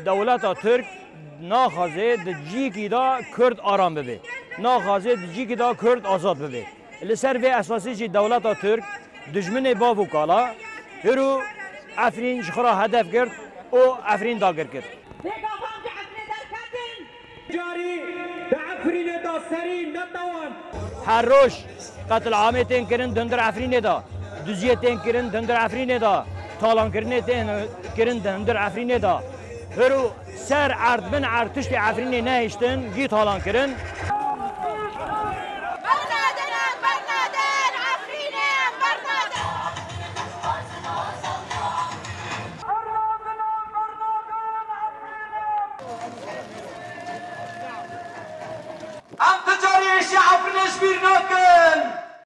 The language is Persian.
دولت ترک ناخذه دجیکی دا کرد آرام ببه ناخذه دجیکی دا کرد آزاد ببه لسر و اساسی چی دولت ترک دشمن باو کالا هرو افرین شخرا هدف کرد او افرین داگر کرد جاری به افرین دا سری نتوان هر روش قتل عامتین کرن دندر افرین دا دوزیتین کرن دندر افرین دا تالان کرن دندر افرین دا هرو سر عرض بن ارتشت افرین نهشتن گی تالان کرن أنت جريش